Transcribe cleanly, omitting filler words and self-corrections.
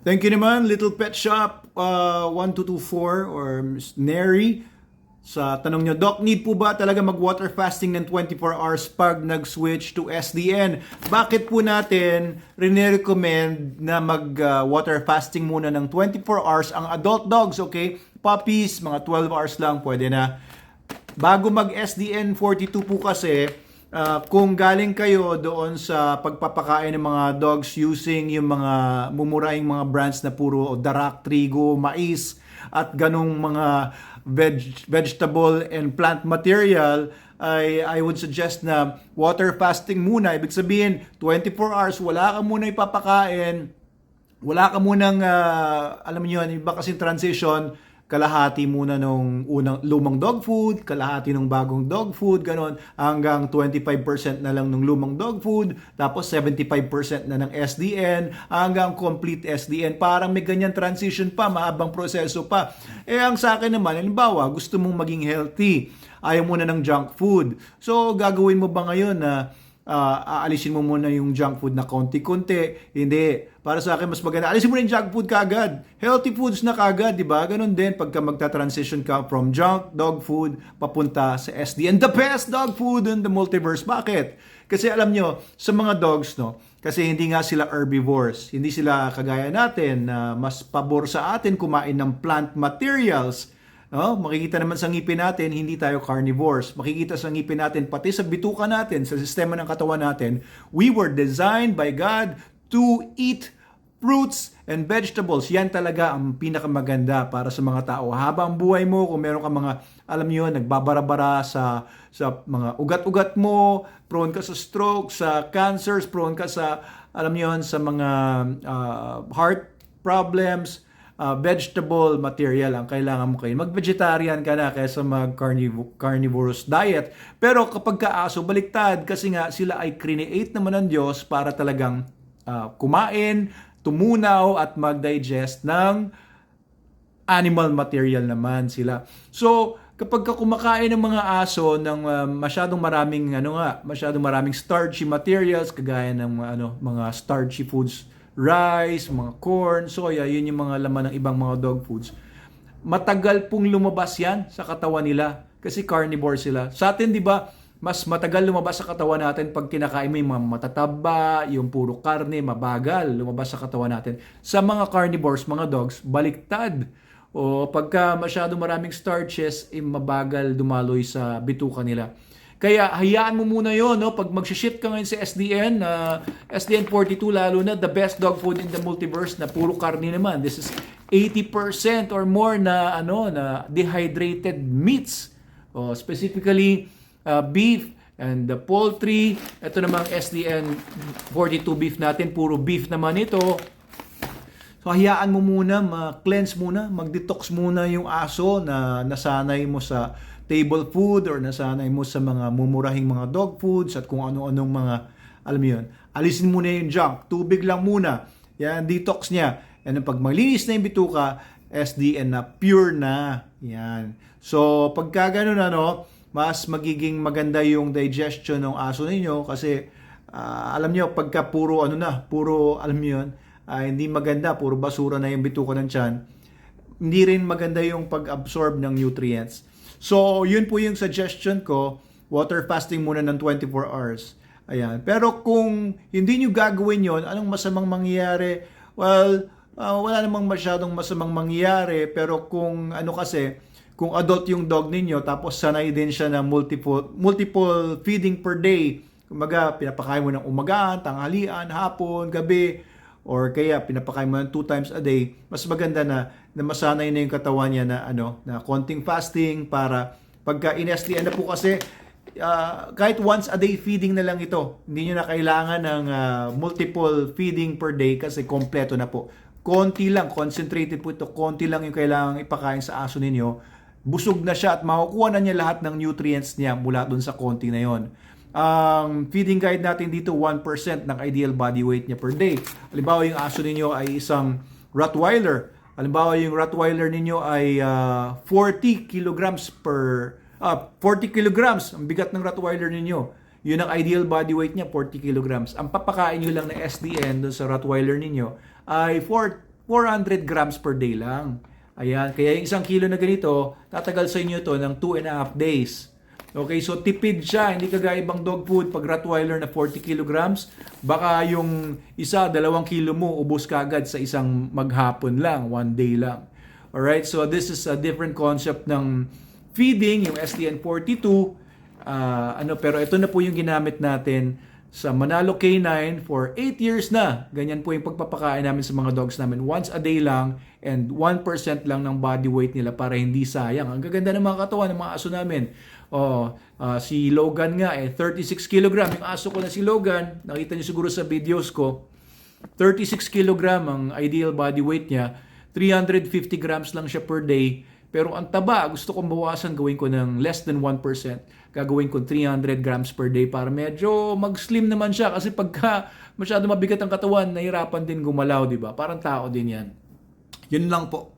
Thank you naman, Little Pet Shop 1224 or Miss Neri. Sa tanong nyo, Doc, need po ba talaga mag-water fasting ng 24 hours pag nag-switch to SDN? Bakit po natin rin-recommend na mag-water fasting muna ng 24 hours ang adult dogs, okay? Puppies, mga 12 hours lang, pwede na. Bago mag-SDN 42 po kasi, kung galing kayo doon sa pagpapakain ng mga dogs using yung mga mumurahing mga brands na puro darak, trigo, mais, at ganong mga vegetable and plant material, I would suggest na water fasting muna. Ibig sabihin, 24 hours, wala ka muna ipapakain, wala ka munang, alam niyo yun, iba kasi transition, kalahati muna nung unang lumang dog food, kalahati nung bagong dog food, ganon, hanggang 25% na lang nung lumang dog food, tapos 75% na ng SDN, hanggang complete SDN. Parang may ganyan transition pa, mahabang proseso pa. Ang sa akin naman, halimbawa, gusto mong maging healthy, ayaw muna ng junk food. So, gagawin mo ba ngayon na aalisin mo muna yung junk food na konti-konti? Hindi. Para sa akin, mas maganda, alisin mo na yung junk food kaagad. Healthy foods na kaagad, di ba? Ganon din pagka magta-transition ka from junk dog food papunta sa SDN. The best dog food in the multiverse. Bakit? Kasi alam nyo, sa mga dogs, no, kasi hindi nga sila herbivores. Hindi sila kagaya natin na mas pabor sa atin kumain ng plant materials. No? Makikita naman sa ngipin natin, hindi tayo carnivores. Makikita sa ngipin natin, pati sa bituka natin, sa sistema ng katawan natin, we were designed by God to eat fruits and vegetables. Yan talaga ang pinakamaganda para sa mga tao. Habang buhay mo, kung meron ka mga, alam niyo, nagbabara-bara sa mga ugat-ugat mo, prone ka sa stroke, sa cancers, prone ka sa, alam niyo, sa mga heart problems, vegetable material ang kailangan mo kayo. Mag-vegetarian ka na kaysa mag-carnivorous diet. Pero kapag kaaso, baliktad kasi nga sila ay create naman ng Diyos para talagang kumain, tumunaw at mag-digest ng animal material naman sila. So, kapag kumakain ng mga aso ng masyadong maraming starchy materials kagaya ng mga starchy foods, rice, mga corn, soya, yun yung mga laman ng ibang mga dog foods. Matagal pong lumabas yan sa katawan nila kasi carnivore sila. Sa atin, di ba, mas matagal lumabas sa katawan natin pag kinakain mo yung mga matataba, yung puro karne, mabagal lumabas sa katawan natin. Sa mga carnivores, mga dogs, baliktad. O pagka masyado maraming starches, mabagal dumaloy sa bituka nila. Kaya hayaan mo muna yon, no? Pag mag-shift ka ngayon sa SDN, SDN 42 lalo na, the best dog food in the multiverse na puro karne naman. This is 80% or more na na dehydrated meats. Specifically beef and the poultry. Ito namang SDN 42 beef natin, puro beef naman ito. So hayaan mo muna, ma-cleanse muna, mag-detox muna yung aso na nasanay mo sa table food or nasanay mo sa mga mumurahing mga dog foods at kung ano-anong mga, alam mo yun, alisin muna yung junk, tubig lang muna, yan, detox niya. And pag malinis na yung bituka, SDN na, pure na, yan. So, pagka ganun mas magiging maganda yung digestion ng aso ninyo kasi, alam niyo, pagka puro, alam niyo yun, hindi maganda, puro basura na yung bituka ng tiyan, hindi rin maganda yung pag-absorb ng nutrients. So, yun po yung suggestion ko, water fasting muna ng 24 hours. Ayan. Pero kung hindi nyo gagawin yon, anong masamang mangyayari? Well, wala namang masyadong masamang mangyayari, pero kung kung adult yung dog ninyo, tapos sanay din siya na multiple feeding per day, kumaga, pinapakain mo ng umagaan, tanghalian, hapon, gabi, or kaya pinapakain mo ng 2 times a day, mas maganda na masanay na yung katawan niya na konting fasting para pagka in-SDN na po kasi kahit once a day feeding na lang ito. Hindi nyo na kailangan ng multiple feeding per day kasi kompleto na po. Konti lang, concentrated po ito, konti lang yung kailangan ipakain sa aso ninyo. Busog na siya at makukuha na niya lahat ng nutrients niya mula dun sa konti na yon. Ang feeding guide natin dito, 1% ng ideal body weight niya per day. Halimbawa, yung aso ninyo ay isang Rottweiler. Halimbawa, yung Rottweiler ninyo ay 40 kilograms ang bigat ng Rottweiler ninyo. Yun ang ideal body weight niya, 40 kilograms. Ang papakain nyo lang na SDN doon sa Rottweiler ninyo ay 400 grams per day lang. Ayan, kaya yung 1 kilo na ganito, tatagal sa inyo to ng 2.5 days. Okay, so tipid siya, hindi kagaya ibang dog food. Pag Rottweiler na 40 kilograms, baka yung 2 kilo mo ubos kagad sa isang maghapon lang, 1 day lang. Alright, so this is a different concept ng feeding, yung STN42. Pero ito na po yung ginamit natin sa Manalo K9 for 8 years na. Ganyan po yung pagpapakain namin sa mga dogs namin. Once a day lang and 1% lang ng body weight nila para hindi sayang. Ang gaganda ng mga katawan ng mga aso namin. Si Logan nga 36 kilogram. Yung aso ko na si Logan, nakita niyo siguro sa videos ko, 36 kilogram ang ideal body weight niya. 350 grams lang siya per day. Pero ang taba, gusto kong bawasan, gawin ko ng less than 1%. Gagawin ko 300 grams per day para medyo mag-slim naman siya. Kasi pagka masyado mabigat ang katawan, nahirapan din gumalaw, di ba? Parang tao din yan. Yun lang po.